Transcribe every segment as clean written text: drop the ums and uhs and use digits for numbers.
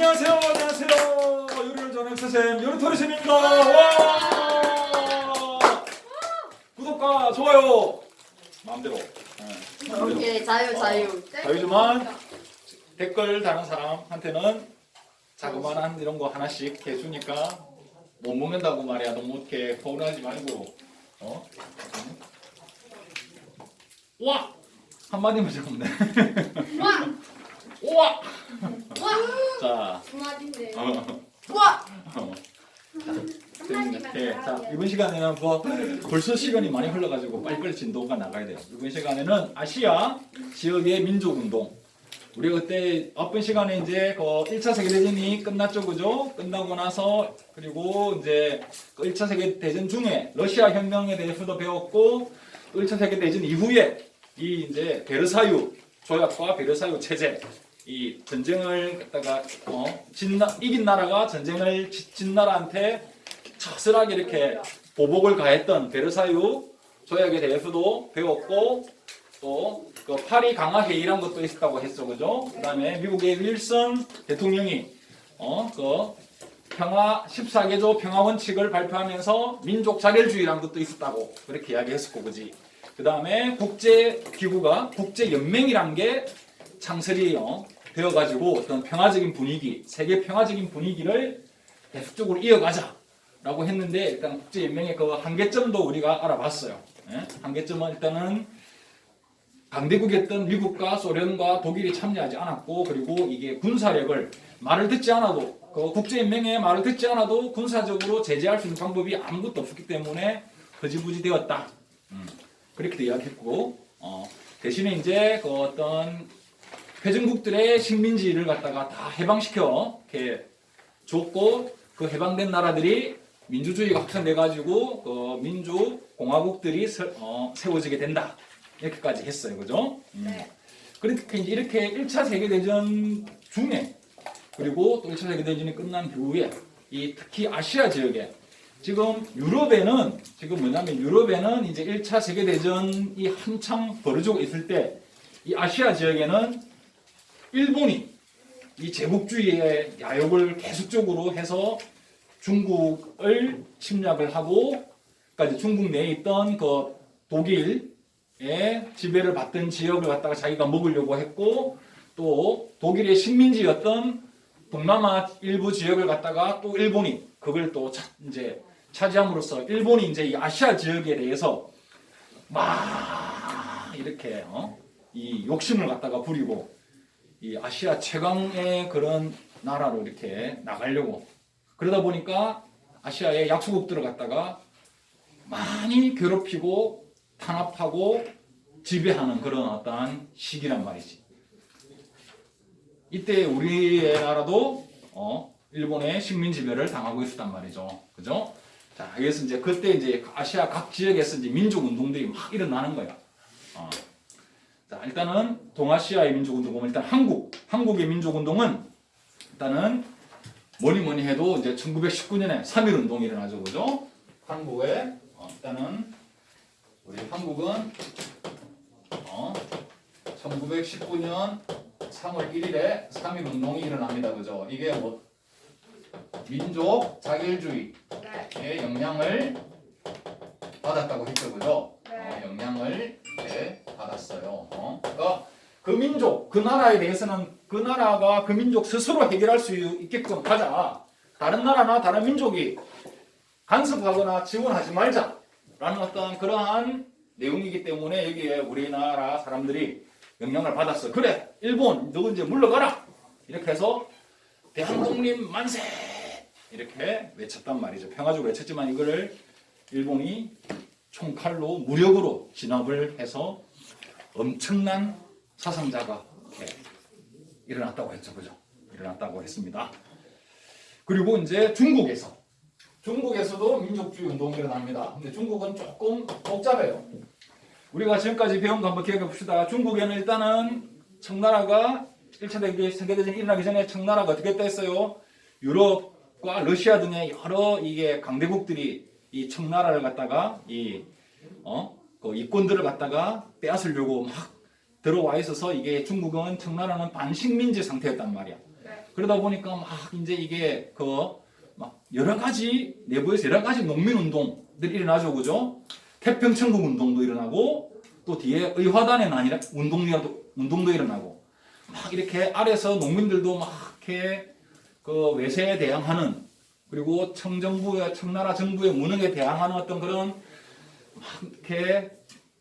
안녕하세요. 안녕하세요. 요리를 전하는 선생님 요리토리 쌤입니다. 와! 구독과 좋아요 마음대로. 오케이, 자유. 자유지만 댓글 다는 사람한테는 자그마한 이런 거 하나씩 해주니까 못 먹는다고 말이야. 너무 이렇게 서운하지 말고. 와! 한마디만 적었네. 와! 우와! 와! 자, 두 마디인데. 와! 와! 네, 자, 이번 시간에는 벌써 시간이 많이 흘러가지고 빨리빨리 진도가 나가야 돼요. 이번 시간에는 아시아 지역의 민족운동. 우리 그때 앞번 시간에 이제 그 1차 세계대전이 끝났죠, 그죠? 끝나고 나서 그리고 이제 그 1차 세계대전 중에 러시아 혁명에 대해서도 배웠고, 1차 세계대전 이후에 이 이제 베르사유 조약과 베르사유 체제, 이 전쟁을 갖다가 이긴 나라가 전쟁을 진 나라한테 처슬하게 이렇게 보복을 가했던 베르사유 조약에 대해서도 배웠고, 또 그 파리 강화 회의란 것도 있었다고 했죠, 그죠? 그다음에 미국의 윌슨 대통령이 그 평화 14개조 평화 원칙을 발표하면서 민족 자결주의라는 것도 있었다고 그렇게 이야기했었고, 그지? 그다음에 국제 기구가 국제 연맹이란 게 창설이 되어가지고 어떤 평화적인 분위기, 세계 평화적인 분위기를 계속적으로 이어가자라고 했는데, 일단 국제 연맹의 그 한계점도 우리가 알아봤어요. 예? 한계점은 일단은 강대국이었던 미국과 소련과 독일이 참여하지 않았고, 그리고 이게 군사력을 말을 듣지 않아도 그 국제연맹의 말을 듣지 않아도 군사적으로 제재할 수 있는 방법이 아무것도 없었기 때문에 허지부지 되었다. 그렇게도 이야기했고, 대신에 이제 그 어떤 회전국들의 식민지를 갖다가 다 해방시켜 이렇게 줬고, 그 해방된 나라들이 민주주의가 확산돼가지고 그 민주공화국들이 세워지게 된다. 이렇게까지 했어요. 그죠? 네. 그러니까 이렇게 1차 세계대전 중에, 그리고 또 1차 세계대전이 끝난 후에 이 특히 아시아 지역에 지금 유럽에는 유럽에는 이제 1차 세계대전이 한창 벌어지고 있을 때 이 아시아 지역에는 일본이 이 제국주의의 야욕을 계속적으로 해서 중국을 침략을 하고, 그러니까 중국 내에 있던 그 독일의 지배를 받던 지역을 갖다가 자기가 먹으려고 했고, 또 독일의 식민지였던 동남아 일부 지역을 갖다가 또 일본이 그걸 또 이제 차지함으로써 일본이 이제 이 아시아 지역에 대해서 막 이렇게 이 욕심을 갖다가 부리고 이 아시아 최강의 그런 나라로 이렇게 나가려고, 그러다 보니까 아시아의 약소국들을 갖다가 많이 괴롭히고 탄압하고 지배하는 그런 어떠한 시기란 말이지. 이때 우리나라도 일본의 식민 지배를 당하고 있었단 말이죠. 그죠? 자, 그래서 이제 그때 이제 아시아 각 지역에서 이제 민족 운동들이 막 일어나는 거야. 자, 일단은 동아시아의 민족 운동 보면 일단 한국의 민족 운동은 일단은 뭐니 해도 이제 1919년에 3.1 운동이 일어나죠. 그죠? 한국에 일단은 우리 한국은 1919년 3월 1일에 3.1 운동이 일어납니다. 그죠? 이게 뭐 민족 자결주의의 영향을 받았다고 했죠. 그죠? 영향을 받았어요. 그러니까 그 민족, 그 나라에 대해서는 그 나라가 그 민족 스스로 해결할 수 있게끔 하자. 다른 나라나 다른 민족이 간섭하거나 지원하지 말자라는 어떤 그러한 내용이기 때문에 여기에 우리나라 사람들이 영향을 받았어. 그래, 일본 너 이제 물러가라. 이렇게 해서 대한독립 만세 이렇게 외쳤단 말이죠. 평화적으로 외쳤지만 이거를 일본이 총칼로 무력으로 진압을 해서 엄청난 사상자가 이렇게 일어났다고 했죠. 그죠? 일어났다고 했습니다. 그리고 이제 중국에서도 민족주의 운동이 일어납니다. 근데 중국은 조금 복잡해요. 우리가 지금까지 배운 거 한번 기억해 봅시다. 중국에는 일단은 청나라가 1차 세계대전이 일어나기 전에 청나라가 어떻게 했어요? 유럽과 러시아 등의 여러 이게 강대국들이 이 청나라를 갖다가 그 이권들을 갖다가 빼앗으려고 막 들어와 있어서 이게 청나라는 반식민지 상태였단 말이야. 그러다 보니까 막 이제 이게 막 여러 가지 내부에서 여러 가지 농민 운동들이 일어나죠, 그죠? 태평천국 운동도 일어나고 또 뒤에 의화단의 난이라 운동도 일어나고 막 이렇게 아래서 농민들도 막 이렇게 그 외세에 대항하는 그리고 청나라 정부의 무능에 대항하는 어떤 그런 막 이렇게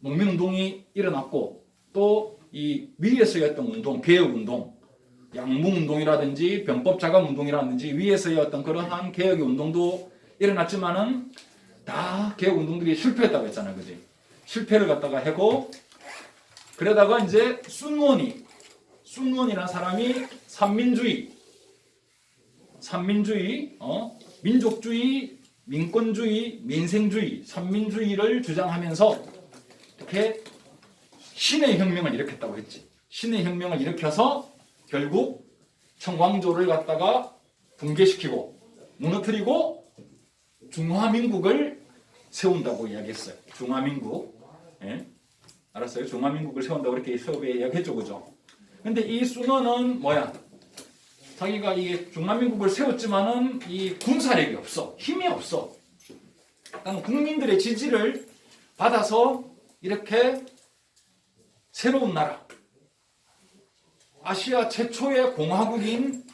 농민 운동이 일어났고 또 이 위에서의 어떤 운동, 개혁 운동, 양봉 운동이라든지 병법 자감 운동이라든지 위에서의 어떤 그러한 개혁의 운동도 일어났지만은 다 개혁 운동들이 실패했다고 했잖아요, 그지? 실패를 갖다가 하고 그러다가 이제 순원이라는 사람이 삼민주의, 민족주의, 민권주의, 민생주의, 삼민주의를 주장하면서 이렇게 신의 혁명을 일으켰다고 했지. 신의 혁명을 일으켜서 결국 청광조를 갖다가 붕괴시키고 무너뜨리고 중화민국을 세운다고 이야기했어요. 중화민국. 예? 알았어요? 중화민국을 세운다고 이렇게 수업에 이야기했죠, 그죠? 근데 이 순원은 뭐야? 자기가 이 중화민국을 세웠지만은 이 군사력이 없어. 힘이 없어. 그러니까 국민들의 지지를 받아서 이렇게 새로운 나라, 아시아 최초의 공화국인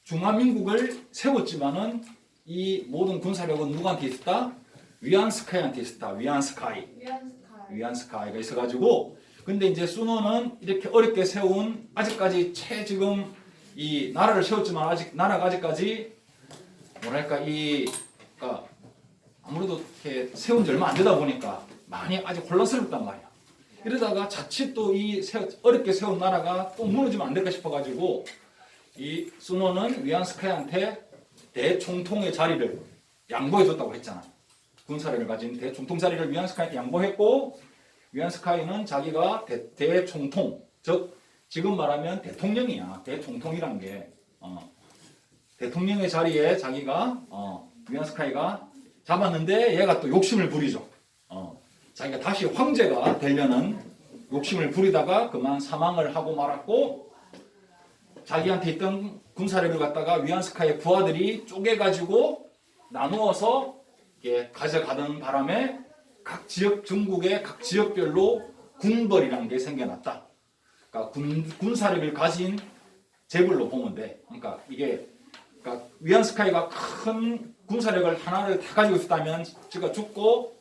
중화민국을 세웠지만은 이 모든 군사력은 누구한테 있었다? 위안스카이한테 있었다. 위안스카이가 있어가지고 근데 이제 순원은 이렇게 어렵게 세운 아직까지 지금 이 나라를 세웠지만 아직 나라가 아직까지 뭐랄까 그러니까 아무래도 이렇게 세운 지 얼마 안 되다 보니까 많이 아직 혼란스럽단 말이야. 이러다가 자칫 또 이 어렵게 세운 나라가 또 무너지면 안 될까 싶어가지고 이 순원은 위안스카이한테 대총통의 자리를 양보해줬다고 했잖아. 군사력을 가진 대총통 자리를 위안스카이한테 양보했고 위안스카이는 자기가 대총통, 즉 지금 말하면 대통령이야. 대총통이란 게 대통령의 자리에 자기가 위안스카이가 잡았는데 얘가 또 욕심을 부리죠. 자기가 다시 황제가 되려는 욕심을 부리다가 그만 사망을 하고 말았고 자기한테 있던 군사력을 갖다가 위안스카이의 부하들이 쪼개가지고 나누어서 가져가던 바람에 각 지역 전국의 각 지역별로 군벌이라는 게 생겨났다. 그러니까 군사력을 가진 재벌로 보면 돼. 그러니까 위안스카이가 큰 군사력을 하나를 다 가지고 있었다면 제가 죽고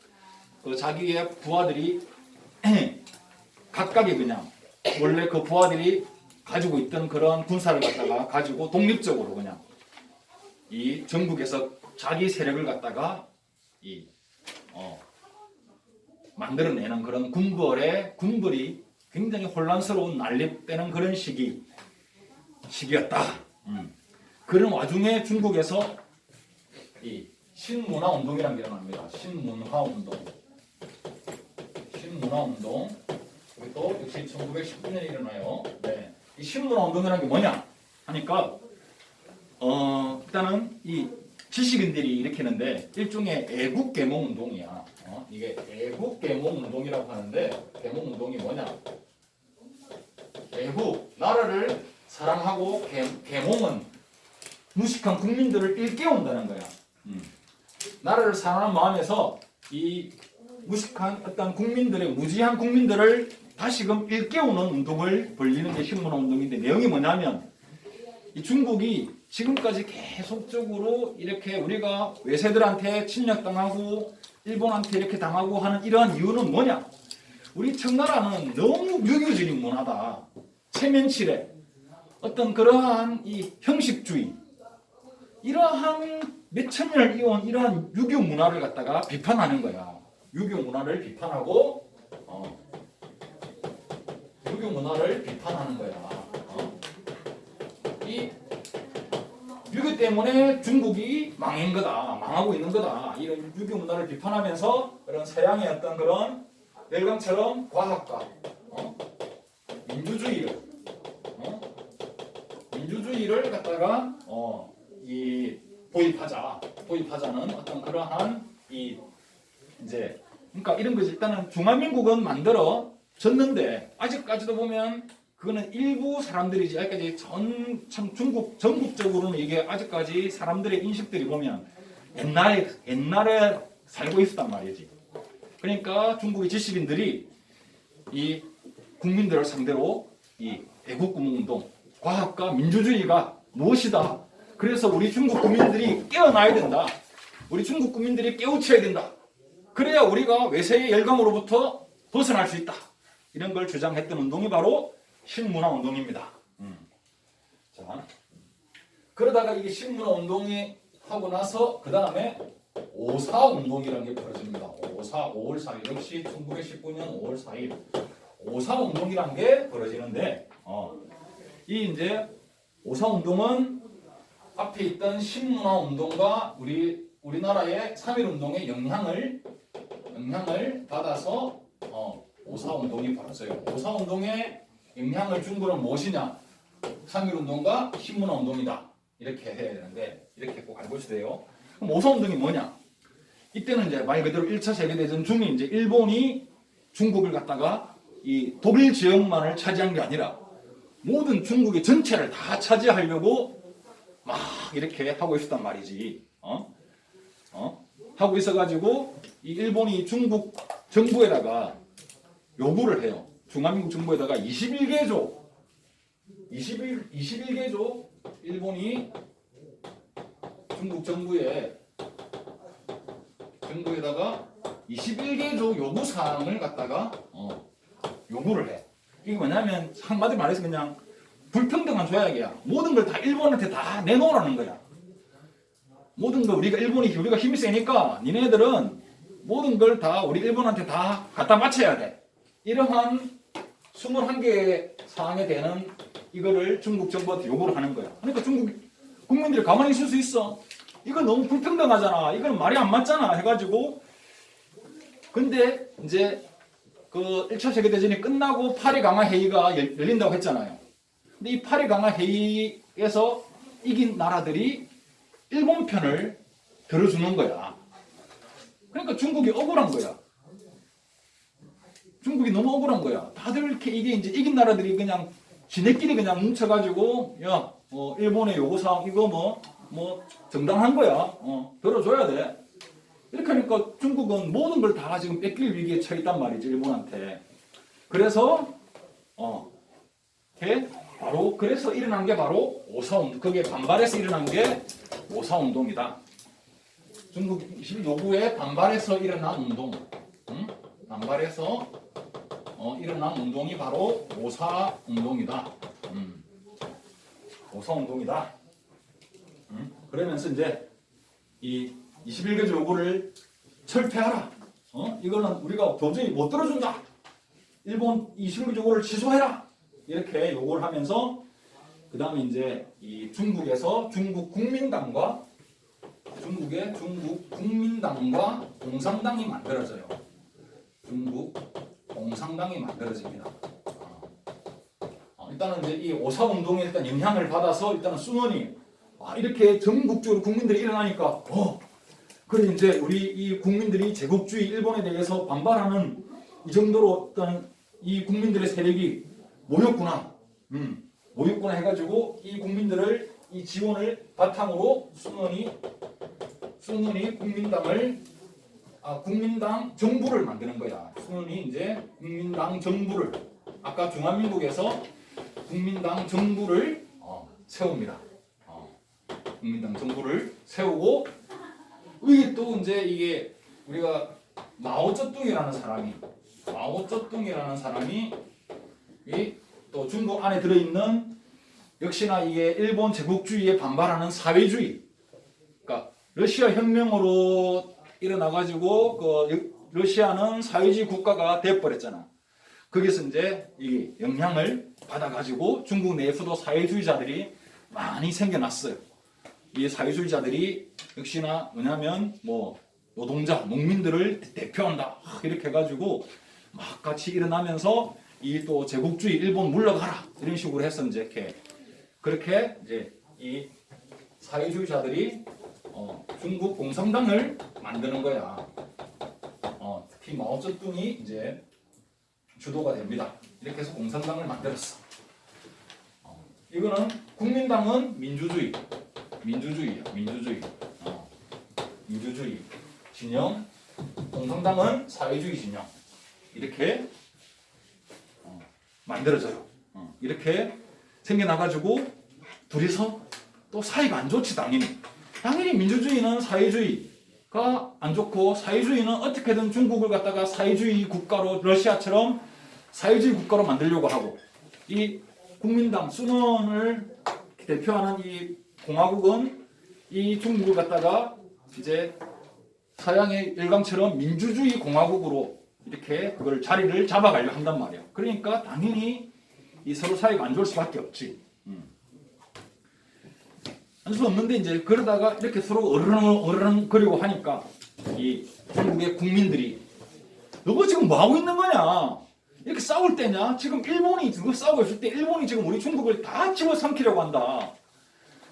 그 자기의 부하들이 각각이 그냥 원래 그 부하들이 가지고 있던 그런 군사를 갖다가 가지고 독립적으로 그냥 이 전국에서 자기 세력을 갖다가 만들어내는 그런 군벌이 굉장히 혼란스러운 난립되는 그런 시기였다. 그런 와중에 중국에서 이 신문화 운동이라는 게 일어납니다. 신문화 운동. 이것도 역시 1919년에 일어나요. 네. 이 신문화 운동이라는 게 뭐냐 하니까 일단은 이 지식인들이 일으키는데 일종의 애국 계몽 운동이야. 이게 애국 계몽 운동이라고 하는데 계몽 운동이 뭐냐? 애국 나라를 사랑하고 계몽은 무식한 국민들을 일깨운다는 거야. 나라를 사랑하는 마음에서 이 무식한 어떤 국민들의 무지한 국민들을 다시금 일깨우는 운동을 벌리는 게 신문화 운동인데 내용이 뭐냐면 이 중국이 지금까지 계속적으로 이렇게 우리가 외세들한테 침략당하고 일본한테 이렇게 당하고 하는 이러한 이유는 뭐냐? 우리 청나라는 너무 유교적인 문화다. 체면치레 어떤 그러한 이 형식주의 이러한 몇천 년을 이어온 이러한 유교 문화를 갖다가 비판하는 거야. 유교 문화를 비판하고 유교 문화를 비판하는 거야. 이 유교 때문에 중국이 망한 거다, 망하고 있는 거다. 이런 유교 문화를 비판하면서 그런 서양의 어떤 그런 열강처럼 과학과 민주주의를 갖다가 이 도입하자는 어떤 그러한 그러니까 이런 거지. 일단은 중화민국은 만들어졌는데 아직까지도 보면 그거는 일부 사람들이지 아직까지 참 중국 전국적으로는 이게 아직까지 사람들의 인식들이 보면 옛날에 살고 있었단 말이지. 그러니까 중국의 지식인들이 이 국민들을 상대로 이 애국구문운동, 과학과 민주주의가 무엇이다. 그래서 우리 중국 국민들이 깨어나야 된다. 우리 중국 국민들이 깨우쳐야 된다. 그래야 우리가 외세의 열강으로부터 벗어날 수 있다. 이런 걸 주장했던 운동이 바로 신문화운동입니다. 자, 그러다가 이게 신문화운동이 하고 나서 그 다음에 5.4운동이라는 게 벌어집니다. 5월 4일 역시 1919년 5월 4일 5.4운동이라는 게 벌어지는데 이 이제 5.4운동은 앞에 있던 신문화운동과 우리나라의 3.1운동의 영향을 받아서 5.4운동이 벌어져요. 5.4운동의 영향을 준 거는 무엇이냐? 3.1운동과 신문화운동이다. 이렇게 해야 되는데 이렇게 꼭 알고 있어야 돼요. 그럼 5.4운동이 뭐냐? 이때는 이제 말 그대로 1차 세계대전 중에 이제 일본이 중국을 갖다가 이 독일 지역만을 차지한 게 아니라 모든 중국의 전체를 다 차지하려고 막 이렇게 하고 있었단 말이지. 하고 있어가지고 이 일본이 중국 정부에다가 요구를 해요. 중화민국 정부에다가 21개조 일본이 중국 정부에다가 21개조 요구 사항을 갖다가 요구를 해. 이게 뭐냐면 한마디로 말해서 그냥 불평등한 조약이야. 모든 걸 다 일본한테 다 내놓으라는 거야. 모든 걸 우리가 힘이 세니까 니네들은 모든 걸 다 우리 일본한테 다 갖다 바쳐야 돼. 이러한 21개의 사항에 대한 이거를 중국 정부한테 요구를 하는 거야. 그러니까 중국 국민들이 가만히 있을 수 있어. 이건 너무 불평등하잖아. 이건 말이 안 맞잖아. 해가지고 근데 이제 그 1차 세계대전이 끝나고 파리 강화 회의가 열린다고 했잖아요. 근데 이 파리 강화 회의에서 이긴 나라들이 일본 편을 들어주는 거야. 그러니까 중국이 억울한 거야. 중국이 너무 억울한 거야. 다들 이렇게 이게 이제 이긴 나라들이 그냥 지네끼리 그냥 뭉쳐가지고 야, 일본의 요구사항 이거 뭐 정당한 거야. 들어줘야 돼. 이렇게 하니까 중국은 모든 걸 다 지금 뺏길 위기에 처해 있단 말이지 일본한테. 그래서 그래서 일어난 게 바로 5.4운동. 그게 반발해서 일어난 게 5.4운동이다. 중국 요구에 반발해서 일어난 운동. 반발해서 일어난 운동이 바로 5.4운동이다. 5.4운동이다. 그러면서 이제 이 21개조 요구를 철폐하라. 이거는 우리가 도저히 못 들어준다. 일본 21개조 요구를 취소해라. 이렇게 요구를 하면서 그 다음에 이제 이 중국에서 중국 국민당과 공산당이 만들어져요. 중국 공산당이 만들어집니다. 일단은 이제 이 5.4운동에 일단 영향을 받아서 일단은 순원이 이렇게 전국적으로 국민들이 일어나니까 그래 이제 우리 이 국민들이 제국주의 일본에 대해서 반발하는 이 정도로 어떤 이 국민들의 세력이 모였구나. 모였구나 해가지고 이 국민들을 이 지원을 바탕으로 순원이 국민당 정부를 만드는 거야. 순원이 이제 국민당 정부를 아까 중화민국에서 국민당 정부를 세웁니다. 국민당 정부를 세우고 이게 또 이제 이게 우리가 마오쩌둥이라는 사람이 이 또 중국 안에 들어있는 역시나 이게 일본 제국주의에 반발하는 사회주의. 그러니까 러시아 혁명으로 일어나가지고 그 러시아는 사회주의 국가가 돼버렸잖아. 거기서 이제 이 영향을 받아가지고 중국 내에서도 사회주의자들이 많이 생겨났어요. 이 사회주의자들이 역시나 뭐냐면 노동자, 농민들을 대표한다. 이렇게 해가지고 막 같이 일어나면서 이 또 제국주의 일본 물러가라. 이런 식으로 해서 이제 그렇게 이제 이 사회주의자들이 중국 공산당을 만드는 거야. 특히 마오쩌둥이 이제 주도가 됩니다. 이렇게 해서 공산당을 만들었어. 이거는 국민당은 민주주의야. 민주주의. 민주주의 진영. 공산당은 사회주의 진영. 이렇게 만들어져요. 이렇게 생겨나가지고 둘이서 또 사이가 안 좋지 당연히. 당연히 민주주의는 사회주의가 안 좋고 사회주의는 어떻게든 중국을 갖다가 사회주의 국가로 러시아처럼 사회주의 국가로 만들려고 하고 이 국민당 순원을 대표하는 이 공화국은 이 중국을 갖다가 이제 서양의 일강처럼 민주주의 공화국으로 이렇게 그걸 자리를 잡아가려고 한단 말이야. 그러니까 당연히 이 서로 사이가 안 좋을 수밖에 없지. 할 수 없는데 이제 그러다가 이렇게 서로 어르렁거리고 하니까 이 중국의 국민들이 너가 지금 뭐 하고 있는 거냐? 이렇게 싸울 때냐? 지금 일본이 그거 싸우고 있을 때 일본이 지금 우리 중국을 다 집어삼키려고 한다.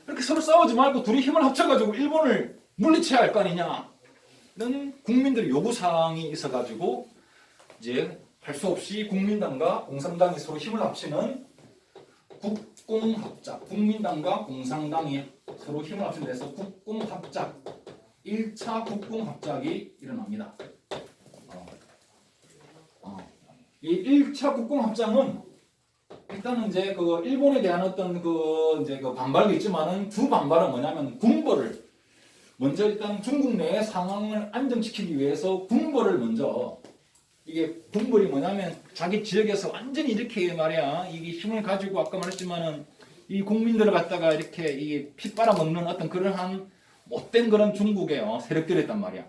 이렇게 서로 싸우지 말고 둘이 힘을 합쳐가지고 일본을 물리쳐야 할 거 아니냐? 이런 국민들의 요구사항이 있어가지고 이제 할 수 없이 국민당과 공산당이 서로 힘을 합치는 국공합작, 국민당과 공산당이 서로 힘을 합치는 데서 국공합작, 1차 국공합작이 일어납니다. 이 1차 국공합작은 일단은 이제 그 일본에 대한 어떤 그 이제 그 반발도 있지만은 주 반발은 뭐냐면 군벌을 먼저 일단 중국 내의 상황을 안정시키기 위해서 군벌을 먼저 이게 군벌이 뭐냐면 자기 지역에서 완전히 이렇게 말이야 이게 힘을 가지고 아까 말했지만은 이 국민들을 갖다가 이렇게 이 피 빨아먹는 어떤 그러한 못된 그런 중국의 세력들이 있단 말이야.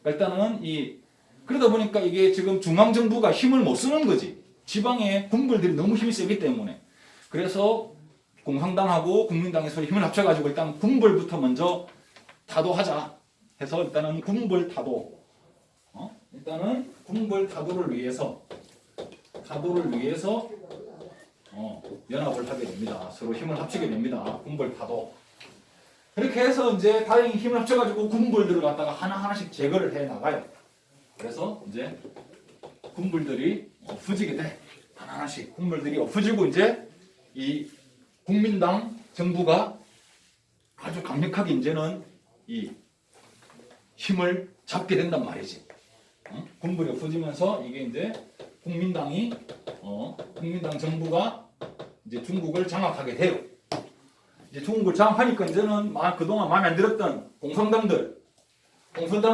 일단은 이 그러다 보니까 이게 지금 중앙 정부가 힘을 못 쓰는 거지. 지방의 군벌들이 너무 힘이 세기 때문에. 그래서 공산당하고 국민당이 서로 힘을 합쳐가지고 일단 군벌부터 먼저 타도하자 해서 일단은 군벌 타도. 일단은 군벌 타도를 위해서 연합을 하게 됩니다. 서로 힘을 합치게 됩니다. 군벌 타도. 그렇게 해서 이제 다행히 힘을 합쳐가지고 군벌들을 갖다가 하나하나씩 제거를 해 나가요. 그래서 이제 군벌들이 없어지게 돼. 하나하나씩 군벌들이 없어지고 이제 이 국민당 정부가 아주 강력하게 이제는 이 힘을 잡게 된단 말이지. 군벌이 없어지면서 이게 이제 국민당 정부가 이제 중국을 장악하게 돼요. 이제 중국을 장악하니까 이제는 그동안 마음에 안 들었던 공산당을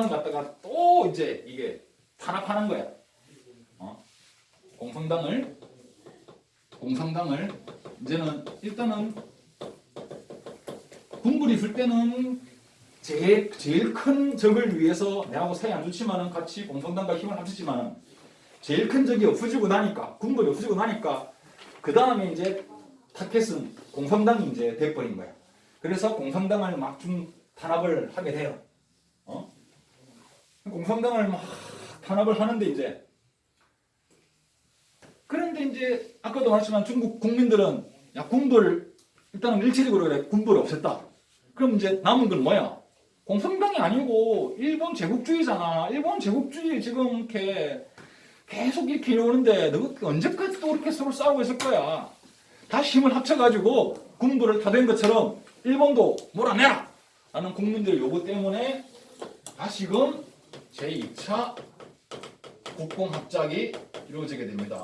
갖다가 또 이제 이게 탄압하는 거야. 공산당을 이제는 일단은 군벌이 있을 때는 제일 큰 적을 위해서 내하고 사이 안 좋지만은 같이 공산당과 힘을 합치지만은 제일 큰 적이 없어지고 나니까 군벌이 없어지고 나니까 그 다음에 이제 타켓은 공산당이 이제 돼버린 거야. 그래서 공산당을 막 좀 탄압을 하게 돼요. 공산당을 막 탄압을 하는데 이제 그런데 이제 아까도 말했지만 중국 국민들은 야 군벌 일단은 일체적으로 그래 군벌이 없앴다. 그럼 이제 남은 건 뭐야? 공산당이 아니고 일본 제국주의잖아. 일본 제국주의 지금 이렇게 계속 이렇게 이러는데 너 언제까지 또 이렇게 서로 싸우고 있을 거야. 다시 힘을 합쳐가지고 군부를 타된 것처럼 일본도 몰아내라! 라는 국민들의 요구 때문에 다시금 제2차 국공합작이 이루어지게 됩니다.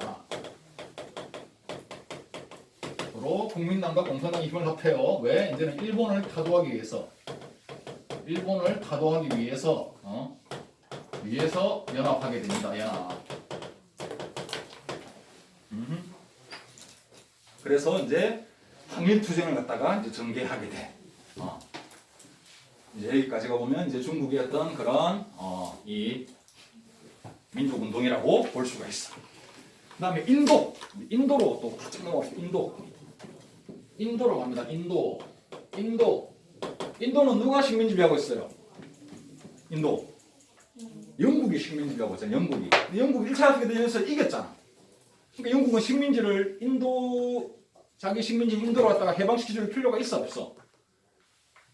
서로 국민당과 공산당이 힘을 합해요. 왜? 이제는 일본을 타도하기 위해서 연합하게 됩니다. 연합. 그래서 이제 항일투쟁을 갖다가 이제 전개하게 돼. 이제 여기까지가 보면 이제 중국의 어떤 그런 이 민족운동이라고 볼 수가 있어. 그 다음에 인도로 또 같이 넘어갑시다. 인도로 갑니다. 인도는 누가 식민지배하고 있어요? 인도. 영국이 식민지배하고 있잖아요. 영국이 1차 세계대전에서 이겼잖아. 그러니까 영국은 식민지를 자기 식민지 인도로 갖다가 해방시켜줄 필요가 있어 없어?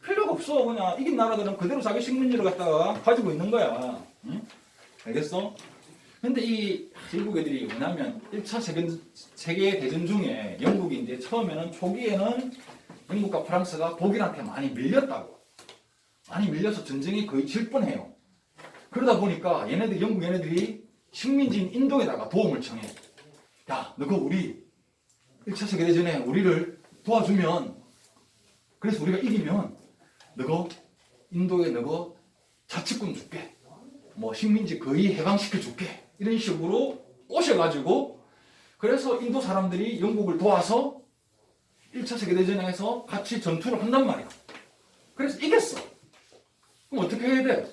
필요가 없어. 그냥 이긴 나라들은 그대로 자기 식민지를 갖다가 가지고 있는 거야. 응? 알겠어? 근데 이 일국 애들이 뭐냐면 1차 세계대전 중에 영국이 이제 처음에는 초기에는 영국과 프랑스가 독일한테 많이 밀렸다고. 많이 밀려서 전쟁이 거의 질 뻔해요. 그러다 보니까 영국 얘네들이 식민지인 인도에다가 도움을 청해. 야, 너가 우리 1차 세계대전에 우리를 도와주면, 그래서 우리가 이기면 너가 인도에 너가 자치권 줄게. 뭐 식민지 거의 해방시켜 줄게. 이런 식으로 꼬셔가지고, 그래서 인도 사람들이 영국을 도와서 1차 세계대전에서 같이 전투를 한단 말이야. 그래서 이겼어. 그럼 어떻게 해야 돼?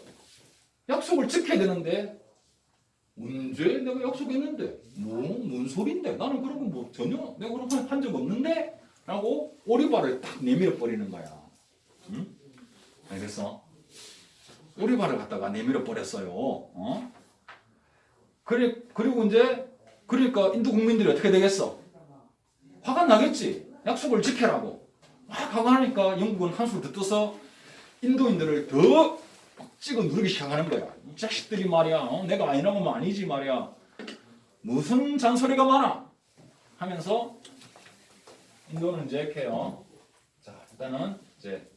약속을 지켜야 되는데, 언제 내가 약속했는데? 뭔 소린데? 나는 그런 거 뭐 전혀 내가 그런 거 한 적 없는데? 라고 오리발을 딱 내밀어 버리는 거야. 응? 알겠어? 오리발을 갖다가 내밀어 버렸어요. 어? 그리고 이제, 그러니까 인도 국민들이 어떻게 되겠어? 화가 나겠지? 약속을 지켜라고. 막 화가 나니까 영국은 한술 더 떠서 인도인들을 더 찍어 누르기 시작하는 거야. 이 자식들이 말이야. 내가 아니라고 하면 아니지 말이야. 무슨 잔소리가 많아? 하면서 인도는 이제 이렇게 해요. 자, 일단은 이제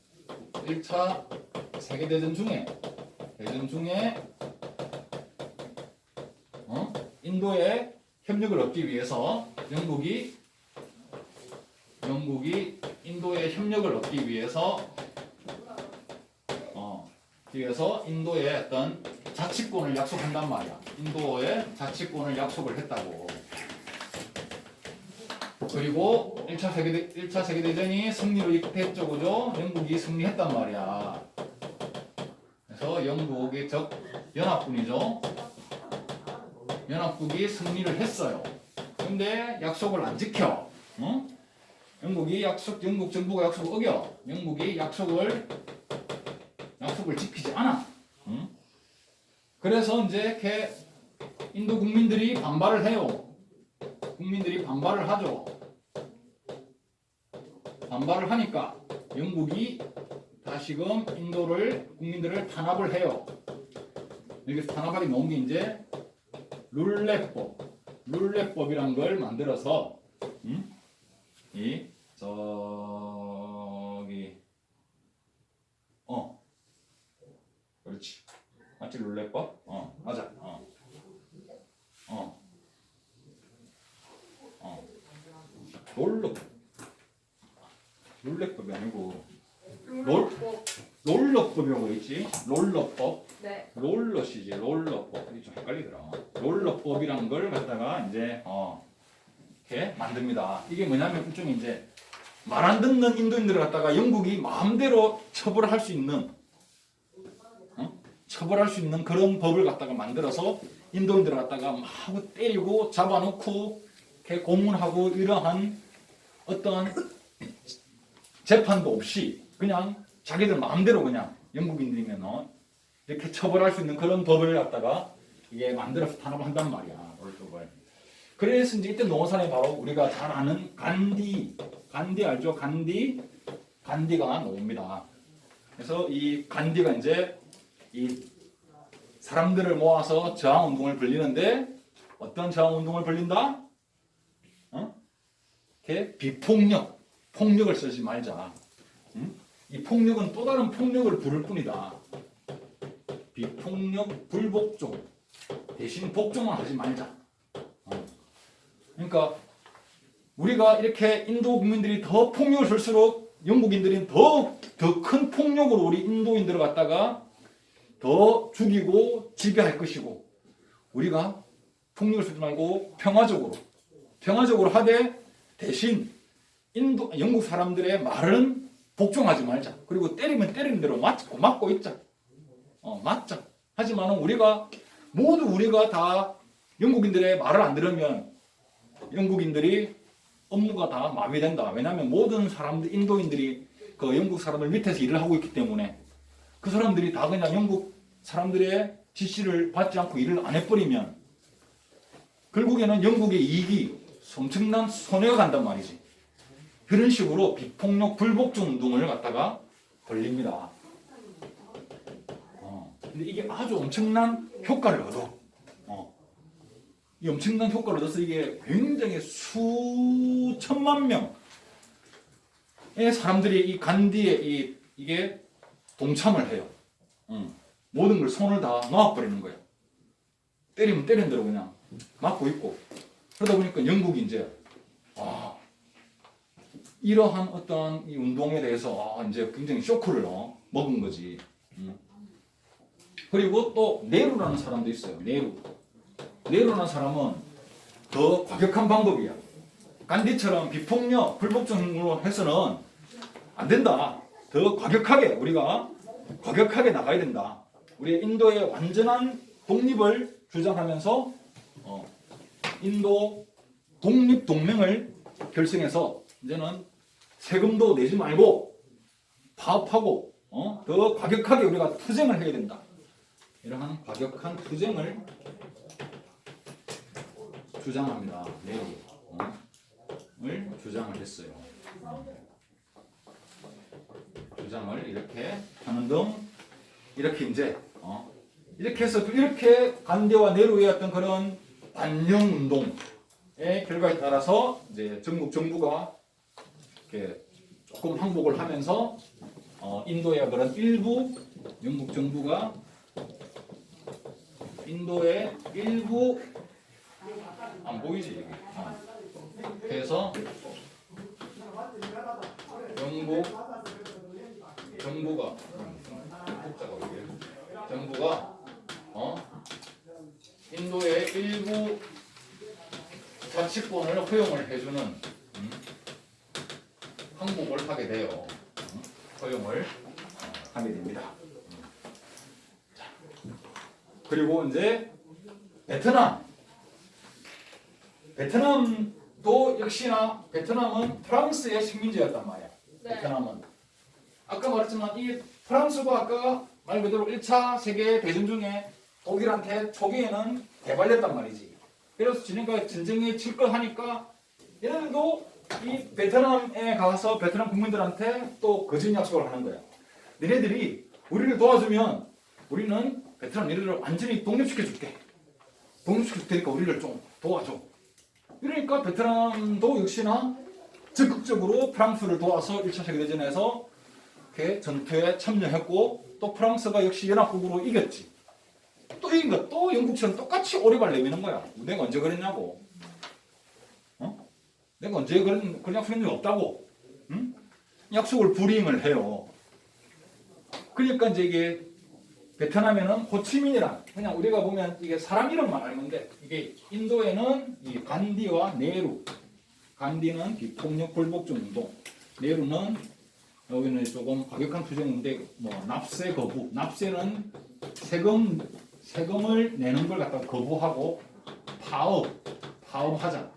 1차 세계대전 중에 인도의 협력을 얻기 위해서 영국이 인도의 협력을 얻기 위해서 인도의 어떤 자치권을 약속한단 말이야. 인도의 자치권을 약속을 했다고. 그리고 1차 세계대전이 승리로 이끌었죠, 그죠? 영국이 승리했단 말이야. 그래서 영국의 적 연합군이죠. 연합국이 승리를 했어요. 근데 약속을 안 지켜. 어? 영국 정부가 약속을 어겨. 영국이 약속을 지키지 않아. 응? 그래서 이제 이렇게 인도 국민들이 반발을 해요. 국민들이 반발을 하죠. 반발을 하니까 영국이 다시금 국민들을 탄압을 해요. 여기서 탄압하게 나온 게 이제 룰렛법이란 걸 만들어서, 그렇지. 맞지? 룰렛법? 맞아. 룰렛법이 아니고 롤러법이라고 있지? 롤러법. 네. 롤러시지. 롤러법. 이게 좀 헷갈리더라. 롤러법이란 걸 갖다가 이제 이렇게 만듭니다. 이게 뭐냐면 일종의 이제 말 안 듣는 인도인들을 갖다가 영국이 마음대로 처벌할 수 있는 그런 법을 갖다가 만들어서 인도인들을 갖다가 막 때리고 잡아놓고 이렇게 고문하고 이러한 어떤 재판도 없이 그냥 자기들 마음대로 그냥 영국인들이면 이렇게 처벌할 수 있는 그런 법을 갖다가 이게 만들어서 탄압한단 말이야. 롤법을. 그래서 이제 이때 노사에 바로 우리가 잘 아는 간디 알죠? 간디가 나옵니다. 그래서 이 간디가 이제 이 사람들을 모아서 저항운동을 벌리는데 어떤 저항운동을 벌린다? 이렇게 폭력을 쓰지 말자. 이 폭력은 또 다른 폭력을 부를 뿐이다. 비폭력, 불복종. 대신 복종만 하지 말자. 그러니까 우리가 이렇게 인도 국민들이 더 폭력을 쓸수록 영국인들이 더 큰 폭력으로 우리 인도인들을 갖다가 더 죽이고 지배할 것이고, 우리가 폭력을 쓰지 말고 평화적으로 하되 대신 영국 사람들의 말은 복종하지 말자. 그리고 때리면 때리는 대로 맞고 있자. 맞자. 하지만 우리가 다 영국인들의 말을 안 들으면 영국인들이 업무가 다 마비된다. 왜냐하면 모든 사람들, 인도인들이 그 영국 사람들 밑에서 일을 하고 있기 때문에 그 사람들이 다 그냥 영국 사람들의 지시를 받지 않고 일을 안 해버리면 결국에는 영국의 이익이 엄청난 손해가 간단 말이지. 그런 식으로 비폭력 불복종 운동을 갖다가 벌립니다. 근데 이게 아주 엄청난 효과를 얻어. 이 엄청난 효과를 얻어서 이게 굉장히 수천만 명의 사람들이 이 간디에 이게 동참을 해요. 모든 걸 손을 다 놓아버리는 거예요. 때리면 때리는 대로 그냥 맞고 있고. 그러다 보니까 영국이 이제 이러한 어떤 이 운동에 대해서 이제 굉장히 쇼크를 먹은 거지. 그리고 또 네루라는 사람도 있어요. 네루라는 사람은 더 과격한 방법이야. 간디처럼 비폭력, 불복종으로 해서는 안 된다. 더 과격하게 우리가 과격하게 나가야 된다. 우리 인도의 완전한 독립을 주장하면서 인도 독립 동맹을 결성해서 이제는 세금도 내지 말고 파업하고 더 과격하게 우리가 투쟁을 해야 된다. 이러한 과격한 투쟁을 주장합니다. 을 주장을 했어요. 주장을 이렇게 하는 등 이렇게 이제 이렇게 해서 이렇게 간디와 네루의 어떤 그런 반영 운동의 결과에 따라서 이제 전국 정부가 이렇게 조금 항복을 하면서 인도의 그런 일부 영국 정부가 인도의 일부 안 보이지 여기. 그래서 영국 정부가 인도의 일부 자치권을 허용을 해주는 항복을 하게 돼요. 허용을 하게 됩니다. 자, 그리고 이제 베트남도 역시나 베트남은 프랑스의 식민지였단 말이야. 네. 베트남은 아까 말했지만 이 프랑스가 아까 말 그대로 1차 세계 대전 중에 독일한테 초기에는 대발렸단 말이지. 그래서 지금까지 전쟁에 칠 거 하니까 얘네들도 이 베트남에 가서 베트남 국민들한테 또 거짓 약속을 하는 거야. 너네들이 우리를 도와주면 우리는 베트남 너희들을 완전히 독립시켜 줄게. 독립시켜 줄 테니까 우리를 좀 도와줘. 그러니까 베트남도 역시나 적극적으로 프랑스를 도와서 1차 세계대전에서 이렇게 전투에 참여했고 또 프랑스가 역시 연합국으로 이겼지. 또 이긴 거 또 영국처럼 똑같이 오리발 내미는 거야. 내가 언제 그랬냐고. 내가 언제 그런 약속한 적 없다고. 응? 약속을 불이행을 해요. 그러니까 이제 이게 베트남에는 호치민이란 그냥 우리가 보면 이게 사람 이름만 알면 돼. 이게 인도에는 이 간디와 네루. 간디는 비폭력 불복종 운동. 네루는 여기는 조금 과격한 투쟁인데 뭐 납세 거부. 납세는 세금을 내는 걸 갖다가 거부하고 파업하자.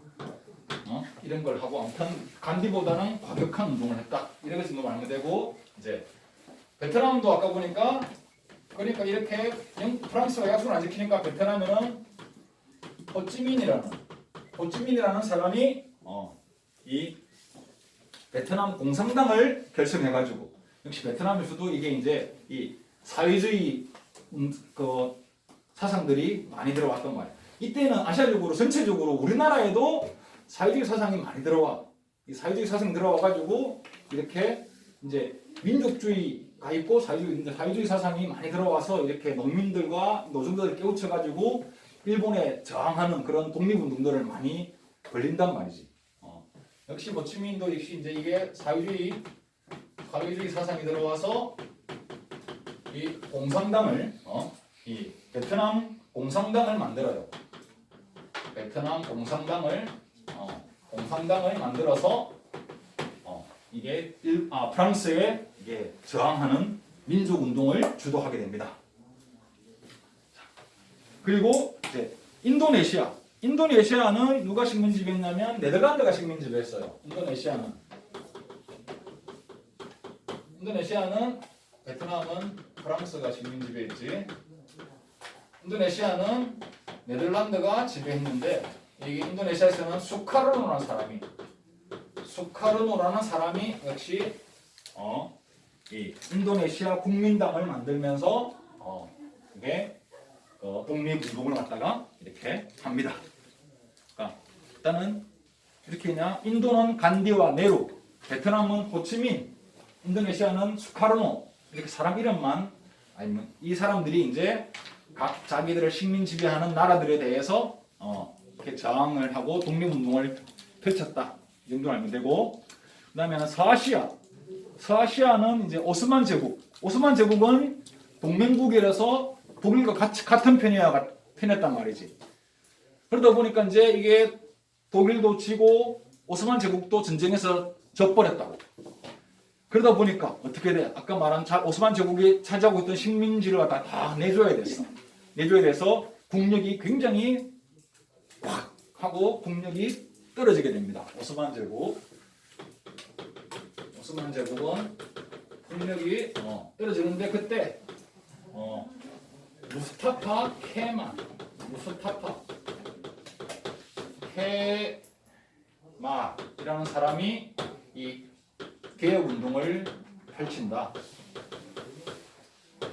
이런 걸 하고 아무튼 간디보다는 과격한 운동을 했다. 이렇게 정도 말하면 되고 이제 베트남도 아까 보니까 그러니까 이렇게 프랑스가 약속을 안 지키니까 베트남에는 호찌민이라는 사람이 이 베트남 공산당을 결성해가지고 역시 베트남에서도 이게 이제 이 사회주의 그 사상들이 많이 들어왔던 거예요. 이때는 아시아적으로 전체적으로 우리나라에도 사회주의 사상이 많이 들어와. 이 사회주의 사상이 들어와가지고 이렇게 이제 민족주의가 있고 사회주의 사상이 많이 들어와서 이렇게 농민들과 노동자들 깨우쳐가지고 일본에 저항하는 그런 독립운동들을 많이 벌린단 말이지. 역시 호치민도 역시 이제 이게 사회주의 사상이 들어와서 이 공산당을 이 베트남 공산당을 만들어요. 베트남 공산당을 만들어서 이게 프랑스에 이게 저항하는 민족 운동을 주도하게 됩니다. 그리고 이제 인도네시아는 누가 식민 지배했냐면 네덜란드가 식민 지배했어요. 인도네시아는 베트남은 프랑스가 식민 지배했지. 인도네시아는 네덜란드가 지배했는데 이게 인도네시아에서는 수카르노라는 사람이 역시 이 인도네시아 국민당을 만들면서 이게 독립운동을 갖다가 이렇게 합니다. 일단은 이렇게 그냥 인도는 간디와 네루, 베트남은 호치민, 인도네시아는 수카르노 이렇게 사람 이름만 아니면 이 사람들이 이제 각 자기들을 식민 지배하는 나라들에 대해서 이렇게 저항을 하고 독립운동을 펼쳤다 이 정도 알면 되고 그다음에는 서아시아는 이제 오스만 제국은 동맹국이라서 독일과 같은 편이었단 말이지. 그러다 보니까 이제 이게 독일도 지고 오스만 제국도 전쟁에서 져버렸다고. 그러다 보니까 어떻게 돼? 아까 말한 오스만 제국이 차지하고 있던 식민지를 갖다 다 내줘야 됐어. 내줘야 돼서 국력이 굉장히 확 하고 국력이 떨어지게 됩니다. 오스만 제국은 국력이 떨어지는데 그때 무스타파 케말이라는 사람이 이 개혁 운동을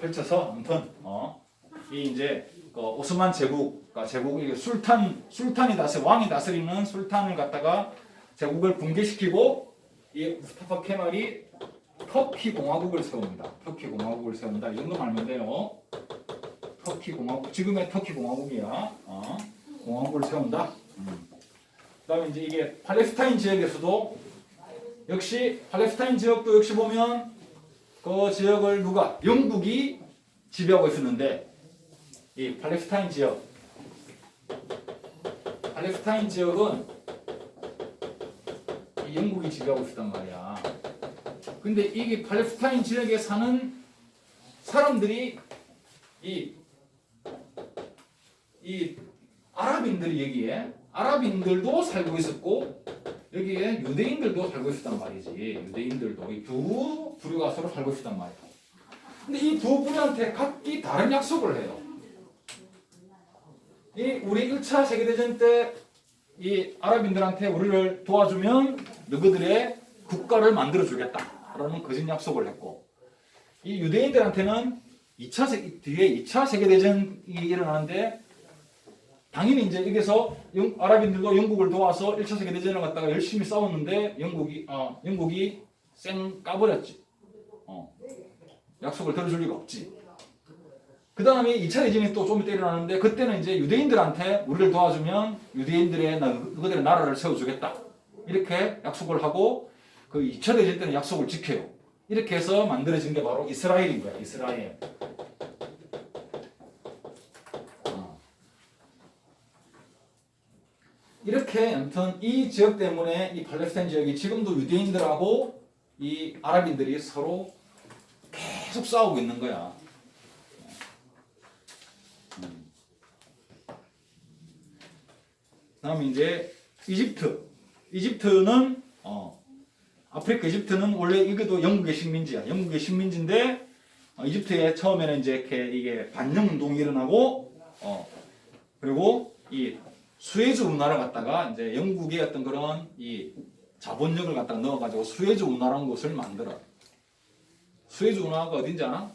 펼쳐서 아무튼 이 이제 오스만 제국이 술탄이 왕이 다스리는 술탄을 갖다가 제국을 붕괴시키고 이 무스타파 케말이 터키 공화국을 세웁니다. 이 정도 알면 돼요. 터키 공화국, 지금의 터키 공화국이야. 공화국을 세운다. 그다음에 이제 이게 팔레스타인 지역에서도 역시 팔레스타인 지역도 역시 보면 그 지역을 영국이 지배하고 있었는데 이 팔레스타인 지역은 이 영국이 지배하고 있었단 말이야. 근데 이게 팔레스타인 지역에 사는 사람들이 이 아랍인들이 여기에 아랍인들도 살고 있었고 여기에 유대인들도 살고 있었단 말이지. 유대인들도 이 두 부류가 서로 살고 있었단 말이야. 근데 이 두 부류한테 각기 다른 약속을 해요. 우리 1차 세계대전 때 이 아랍인들한테 우리를 도와주면 너희들의 국가를 만들어 주겠다라는 거짓 약속을 했고 이 유대인들한테는 뒤에 2차 세계대전이 일어나는데 당연히 이제 여기서 아랍인들도 영국을 도와서 1차 세계대전을 갖다가 열심히 싸웠는데 영국이 쌩 까버렸지. 약속을 들어줄 리가 없지. 그 다음에 2차 대전이 또 좀 이따 일어나는데 그때는 이제 유대인들한테 우리를 도와주면 그들의 나라를 세워주겠다. 이렇게 약속을 하고 그 2차 대전 때는 약속을 지켜요. 이렇게 해서 만들어진 게 바로 이스라엘인 거야. 이스라엘. 이렇게 아무튼 이 지역 때문에 이 팔레스타인 지역이 지금도 유대인들하고 이 아랍인들이 서로 계속 싸우고 있는 거야. 그다음에 이제 이집트는 아프리카 이집트는 원래 이것도 영국의 식민지야. 영국의 식민지인데 이집트에 처음에는 이제 이게 반영 운동이 일어나고 그리고 이 수에즈 운하를 갖다가 이제 영국의 어떤 그런 이 자본력을 갖다가 넣어가지고 수에즈 운하라는 곳을 만들어. 수에즈 운하가 어딘지 아나?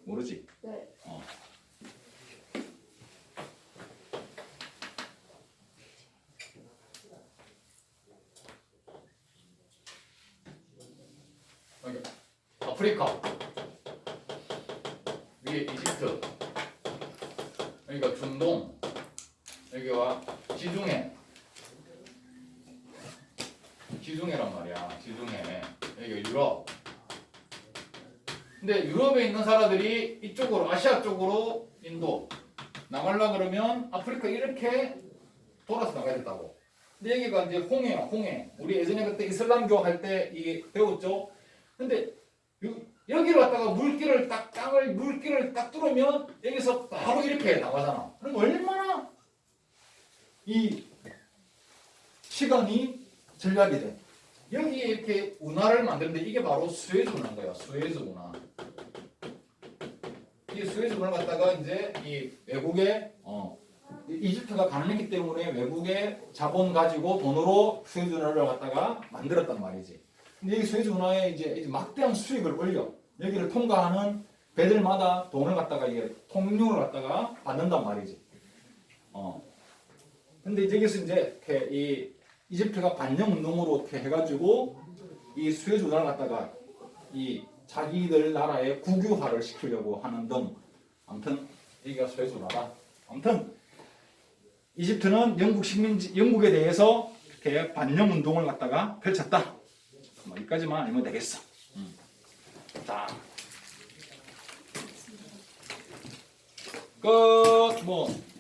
모르지? 네. 아프리카 위에 이집트 여기가 중동 여기가 지중해란 말이야. 지중해 여기가 유럽. 근데 유럽에 있는 사람들이 이쪽으로 아시아 쪽으로 인도 나가려 그러면 아프리카 이렇게 돌아서 나가야 된다고. 근데 여기가 이제 홍해. 우리 예전에 그때 이슬람교 할 때 이게 배웠죠. 근데 여기를 갖다가 물길을 딱 뚫으면 여기서 바로 이렇게 나가잖아. 그럼 얼마나 이 시간이 절약이 돼. 여기에 이렇게 운하를 만드는데 이게 바로 수에즈 운하인 거야. 수에즈 운하. 이 수에즈 운하를 갖다가 이제 이 외국에 이집트가 가난했기 때문에 외국의 자본 가지고 돈으로 수에즈 운하를 갖다가 만들었단 말이지. 근데 이 수에즈 운하에 이제 막대한 수익을 올려. 여기를 통과하는 배들마다 돈을 갖다가 이게 통유를 갖다가 받는단 말이지. 근데 여기서 이제 이렇게 이 이집트가 반영 운동으로 이렇게 해가지고 이 수에즈 운하를 갖다가 이 자기들 나라의 국유화를 시키려고 하는 등 아무튼 여기가 수에즈 운하다. 아무튼 이집트는 영국에 대해서 이렇게 반영 운동을 갖다가 펼쳤다. 뭐 여기까지만 알면 되겠어. 자, 끝. 뭐.